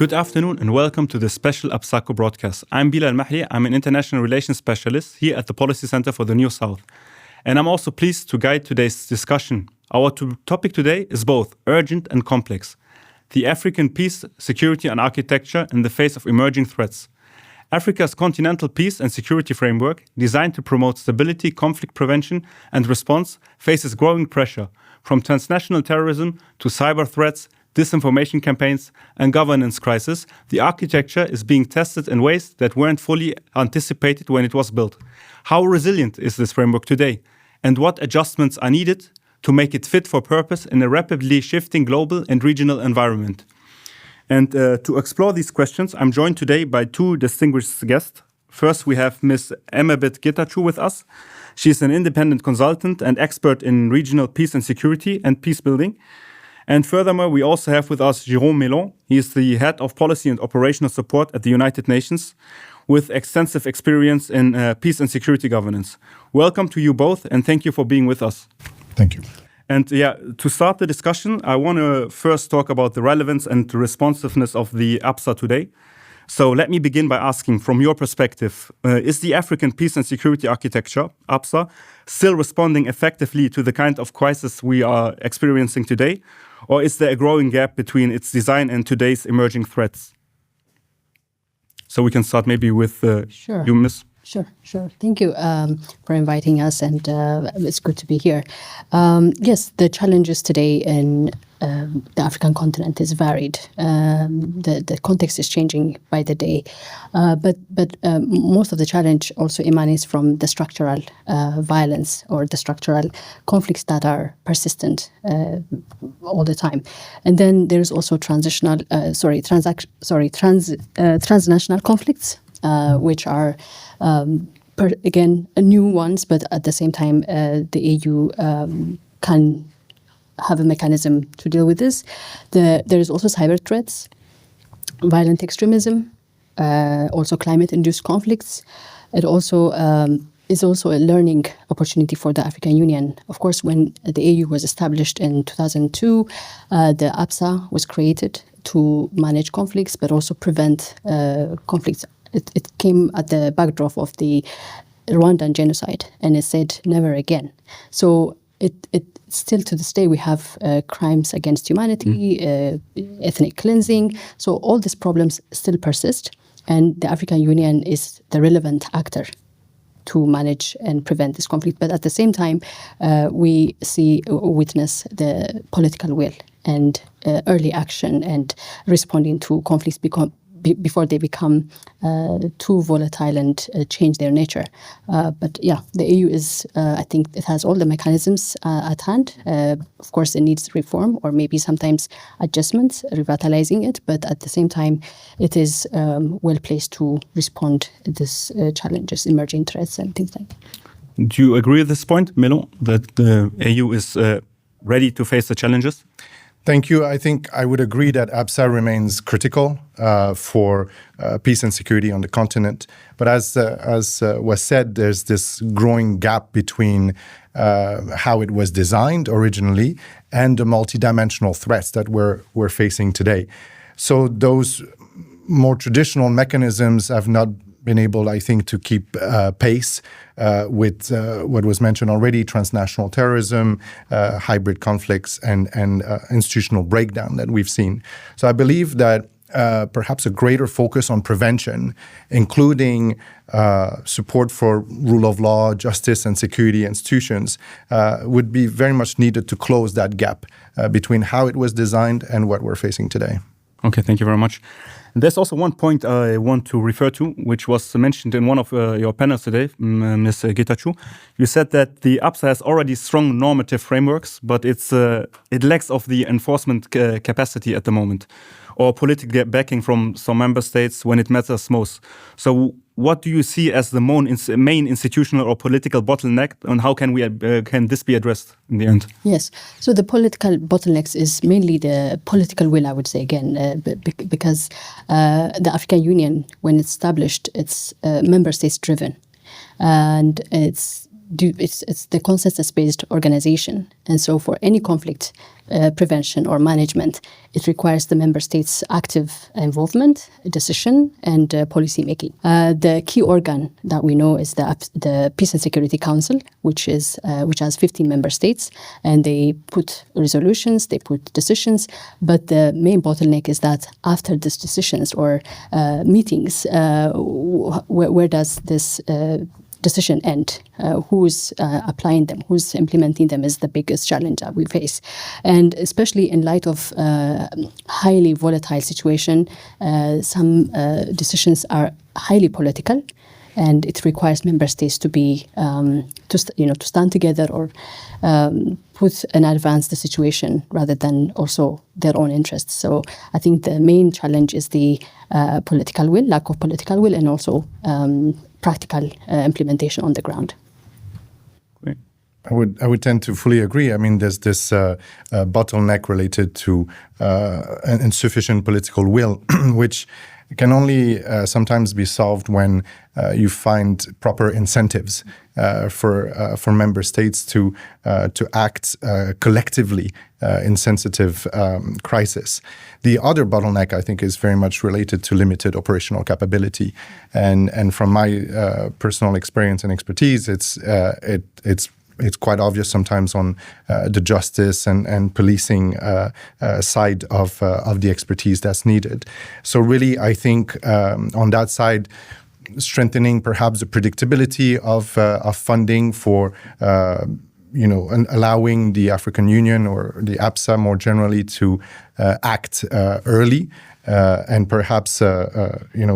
Good afternoon and welcome to the special APSA broadcast. I'm Bilal Mahli. I'm an international relations specialist here at the Policy Center for the New South. And I'm also pleased to guide today's discussion. Our topic today is both urgent and complex. The African peace, security and architecture in the face of emerging threats. Africa's continental peace and security framework, designed to promote stability, conflict prevention and response, faces growing pressure from transnational terrorism to cyber threats, disinformation campaigns, and governance crisis. The architecture is being tested in ways that weren't fully anticipated when it was built. How resilient is this framework today? And what adjustments are needed to make it fit for purpose in a rapidly shifting global and regional environment? And to explore these questions, I'm joined today by two distinguished guests. First, we have Ms. Emabet Getachew with us. She's an independent consultant and expert in regional peace and security and peace building. And furthermore, we also have with us Jérôme Melon. He is the head of policy and operational support at the United Nations with extensive experience in peace and security governance. Welcome to you both, and thank you for being with us. Thank you. And to start the discussion, I want to first talk about the relevance and the responsiveness of the APSA today. So let me begin by asking, from your perspective, is the African peace and security architecture, APSA, still responding effectively to the kind of crisis we are experiencing today? Or is there a growing gap between its design and today's emerging threats? So we can start maybe with you, Ms. Sure. Thank you for inviting us, and it's good to be here. Yes, the challenges today in the African continent is varied. The context is changing by the day, but most of the challenge also emanates from the structural violence or the structural conflicts that are persistent all the time. And then there's also transnational conflicts, which are again new ones, but at the same time the EU can have a mechanism to deal with this. There is also cyber threats, violent extremism, also climate-induced conflicts. It also is also a learning opportunity for the African Union. Of course, when the AU was established in 2002, the APSA was created to manage conflicts, but also prevent conflicts. It came at the backdrop of the Rwandan genocide, and it said never again. So it still to this day we have crimes against humanity, ethnic cleansing. So all these problems still persist, and the African Union is the relevant actor to manage and prevent this conflict. But at the same time, we witness the political will and early action and responding to conflicts before they become too volatile and change their nature. But yeah, the EU is, I think it has all the mechanisms at hand. Of course, it needs reform or maybe sometimes adjustments, revitalizing it. But at the same time, it is well placed to respond to these challenges, emerging threats and things like that. Do you agree with this point, Melon, that the EU is ready to face the challenges? Thank you. I think I would agree that APSA remains critical for peace and security on the continent. But as was said, there's this growing gap between how it was designed originally and the multidimensional threats that we're facing today. So those more traditional mechanisms have not been able, I think, to keep pace with what was mentioned already, transnational terrorism, hybrid conflicts, and institutional breakdown that we've seen. So I believe that perhaps a greater focus on prevention, including support for rule of law, justice, and security institutions, would be very much needed to close that gap between how it was designed and what we're facing today. Okay, thank you very much. There's also one point I want to refer to, which was mentioned in one of your panels today, Ms. Getachew. You said that the APSA has already strong normative frameworks, but it lacks of the enforcement capacity at the moment, or political backing from some member states when it matters most. So what do you see as the main institutional or political bottleneck, and how can this be addressed in the end? Yes, so the political bottlenecks is mainly the political will, I would say again, because the African Union, when it's established, it's member states driven, and it's it's the consensus-based organization, and so for any conflict prevention or management, it requires the member states' active involvement, decision, and policy making. The key organ that we know is the Peace and Security Council, which has 15 member states, and they put resolutions, they put decisions. But the main bottleneck is that after these decisions or meetings, where does this decision end? Who's applying them? Who's implementing them is the biggest challenge that we face. And especially in light of highly volatile situation, some decisions are highly political, and it requires member states to be to stand together or put and advance the situation rather than also their own interests. So I think the main challenge is the political will, lack of political will, and also practical implementation on the ground. Great. I would tend to fully agree. I mean, there's this bottleneck related to insufficient political will, which can only sometimes be solved when you find proper incentives for member states to act collectively in sensitive crisis. The other bottleneck, I think, is very much related to limited operational capability, and from my personal experience and expertise, it's quite obvious sometimes on the justice and policing side of the expertise that's needed. So really, I think on that side, strengthening perhaps the predictability of funding for and allowing the African Union or the APSA more generally to act early. And perhaps,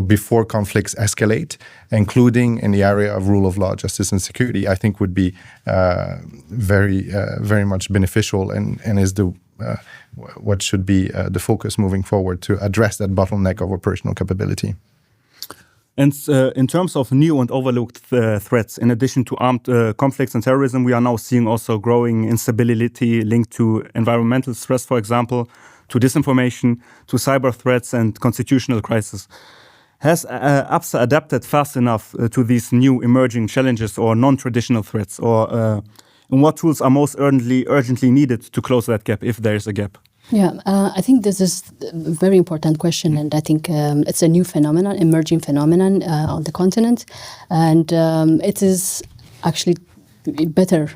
before conflicts escalate, including in the area of rule of law, justice, and security, I think would be very much beneficial and is what should be the focus moving forward to address that bottleneck of operational capability. And in terms of new and overlooked threats, in addition to armed conflicts and terrorism, we are now seeing also growing instability linked to environmental stress, for example, to disinformation, to cyber threats and constitutional crises. Has APSA adapted fast enough to these new emerging challenges or non-traditional threats? Or and what tools are most urgently needed to close that gap, if there is a gap? Yeah, I think this is a very important question, and I think it's a new phenomenon, emerging phenomenon on the continent, and it is actually better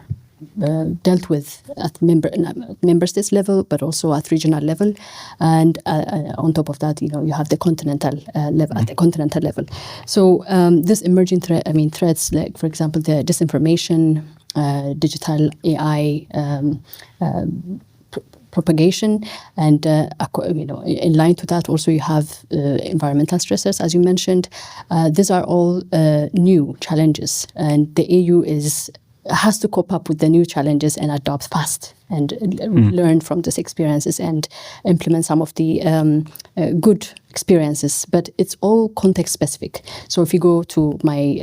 dealt with at member states level, but also at regional level, and on top of that, you have the continental level at the continental level. So this emerging threats, like for example, the disinformation, digital AI. Propagation, and in line to that also you have environmental stressors, as you mentioned. These are all new challenges, and the AU has to cope up with the new challenges and adopt fast and learn from these experiences and implement some of the good experiences. But it's all context specific. So if you go to my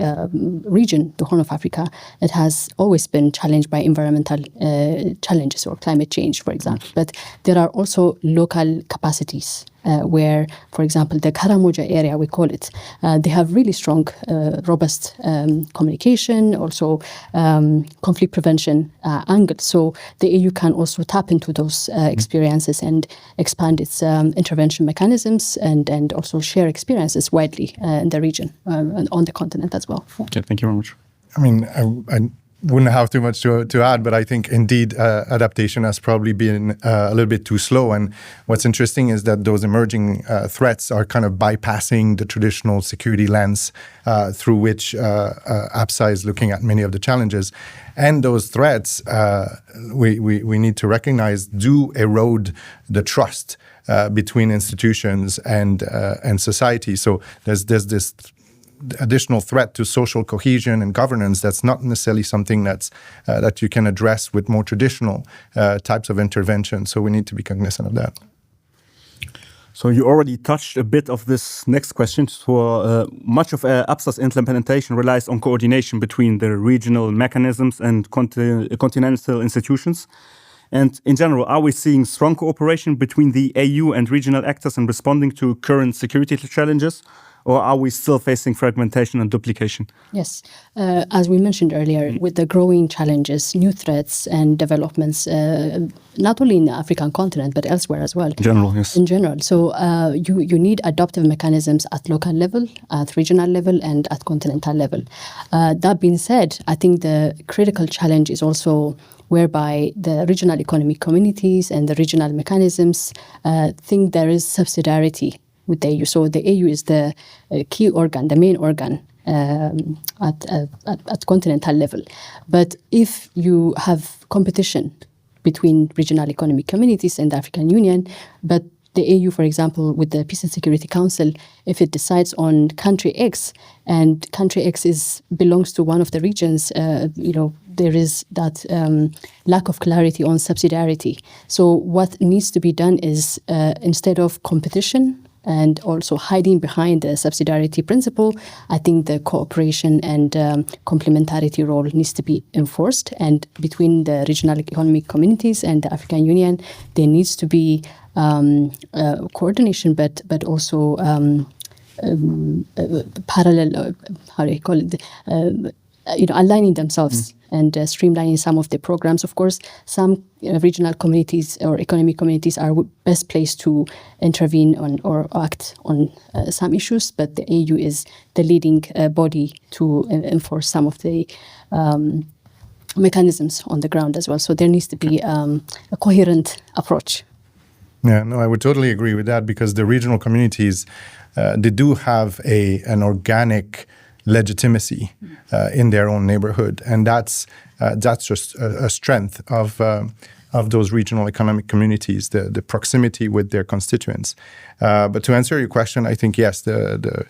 region, the Horn of Africa, it has always been challenged by environmental challenges or climate change, for example. But there are also local capacities where, for example, the Karamoja area, we call it, they have really strong, robust communication, also conflict prevention angles. So the AU can also tap into those experiences and expand its intervention mechanisms and also share experiences widely in the region and on the continent as well. Okay, thank you very much. I mean, I wouldn't have too much to add, but I think indeed adaptation has probably been a little bit too slow. And what's interesting is that those emerging threats are kind of bypassing the traditional security lens through which APSA is looking at many of the challenges. And those threats, we need to recognize, do erode the trust between institutions and society. So there's this additional threat to social cohesion and governance that's not necessarily something that you can address with more traditional types of intervention. So we need to be cognizant of that. So you already touched a bit of this next question. For much of APSA's implementation relies on coordination between the regional mechanisms and continental institutions. And in general, are we seeing strong cooperation between the AU and regional actors in responding to current security challenges? or are we still facing fragmentation and duplication? Yes, as we mentioned earlier, with the growing challenges, new threats and developments, not only in the African continent, but elsewhere as well. In general, yes. In general. So you need adaptive mechanisms at local level, at regional level, and at continental level. That being said, I think the critical challenge is also whereby the regional economic communities and the regional mechanisms think there is subsidiarity with the AU. So the AU is the key organ, the main organ at continental level. But if you have competition between regional economic communities and the African Union, but the AU, for example, with the Peace and Security Council, if it decides on country X and country X belongs to one of the regions, there is that lack of clarity on subsidiarity. So what needs to be done is instead of competition and also hiding behind the subsidiarity principle, I think the cooperation and complementarity role needs to be enforced. And between the regional economic communities and the African Union, there needs to be coordination, but also parallel, how do you call it, aligning themselves and streamlining some of the programs. Of course, some regional communities or economic communities are best placed to intervene on or act on some issues, but the AU is the leading body to enforce some of the mechanisms on the ground as well. So there needs to be a coherent approach. Yeah, no, I would totally agree with that, because the regional communities, they do have an organic legitimacy in their own neighborhood, and that's just a strength of those regional economic communities, the proximity with their constituents. But to answer your question, I think yes, the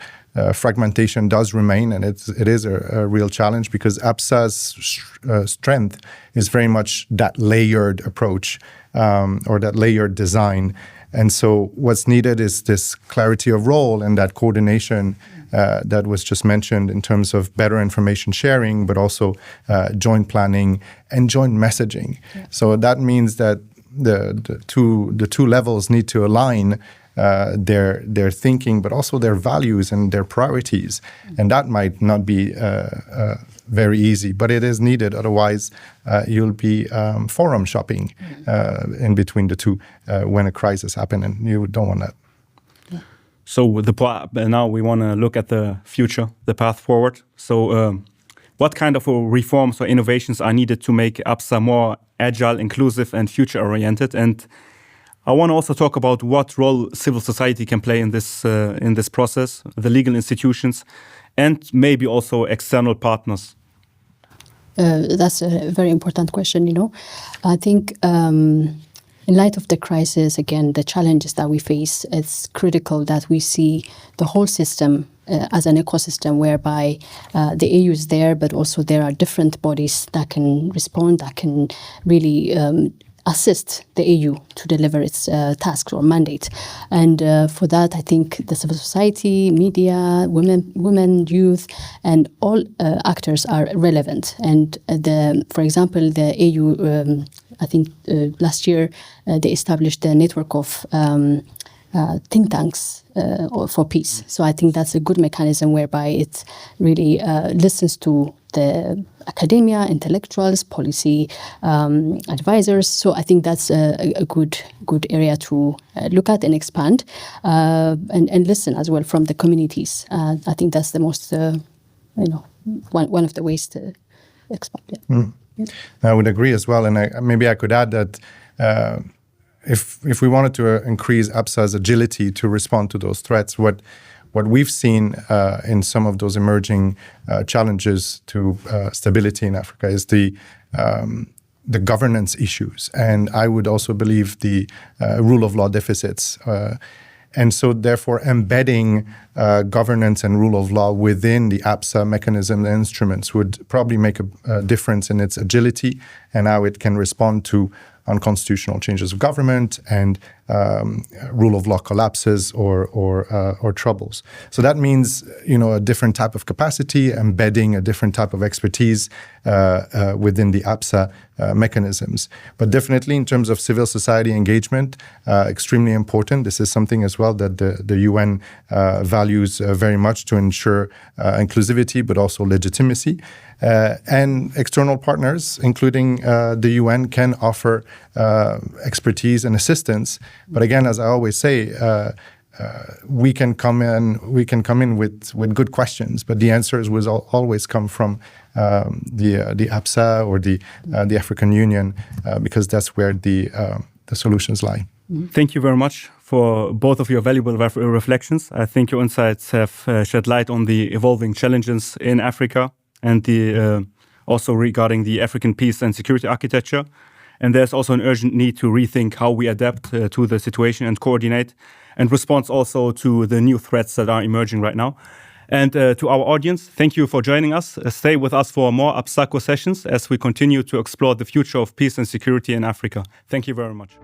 fragmentation does remain, and it is a real challenge, because APSA's strength is very much that layered approach or that layered design. And so what's needed is this clarity of role and that coordination that was just mentioned in terms of better information sharing, but also joint planning and joint messaging. Yeah. So that means that the two levels need to align their thinking, but also their values and their priorities. And that might not be very easy, but it is needed. Otherwise, you'll be forum shopping in between the two when a crisis happens, and you don't want that. So now we want to look at the future, the path forward. So what kind of reforms or innovations are needed to make APSA more agile, inclusive, and future-oriented? And I want to also talk about what role civil society can play in this process, the legal institutions, and maybe also external partners. That's a very important question, I think in light of the crisis, again, the challenges that we face, it's critical that we see the whole system as an ecosystem whereby the AU is there, but also there are different bodies that can respond, that can really assist the AU to deliver its tasks or mandate. And for that, I think the civil society, media, women, youth, and all actors are relevant. And for example, the AU, I think last year, they established a network of think tanks for peace. So I think that's a good mechanism whereby it really listens to the academia, intellectuals, policy advisors. So I think that's a good area to look at and expand and listen as well from the communities. I think that's the most, one of the ways to expand. Yeah. Mm. I would agree as well. And maybe I could add that if we wanted to increase APSA's agility to respond to those threats, what we've seen in some of those emerging challenges to stability in Africa is the governance issues, and I would also believe the rule of law deficits. And so therefore embedding governance and rule of law within the APSA mechanism and instruments would probably make a difference in its agility and how it can respond to unconstitutional changes of government and rule of law collapses or troubles. So that means, a different type of capacity, embedding a different type of expertise within the APSA mechanisms. But definitely in terms of civil society engagement, extremely important. This is something as well that the UN values very much to ensure inclusivity, but also legitimacy. And external partners, including the UN, can offer expertise and assistance. But again, as I always say, we can come in with good questions, but the answers will always come from the APSA or the African Union, because that's where the solutions lie. Thank you very much for both of your valuable reflections. I think your insights have shed light on the evolving challenges in Africa and also regarding the African peace and security architecture. And there's also an urgent need to rethink how we adapt to the situation and coordinate and respond also to the new threats that are emerging right now. And to our audience, thank you for joining us. Stay with us for more APSACO sessions as we continue to explore the future of peace and security in Africa. Thank you very much.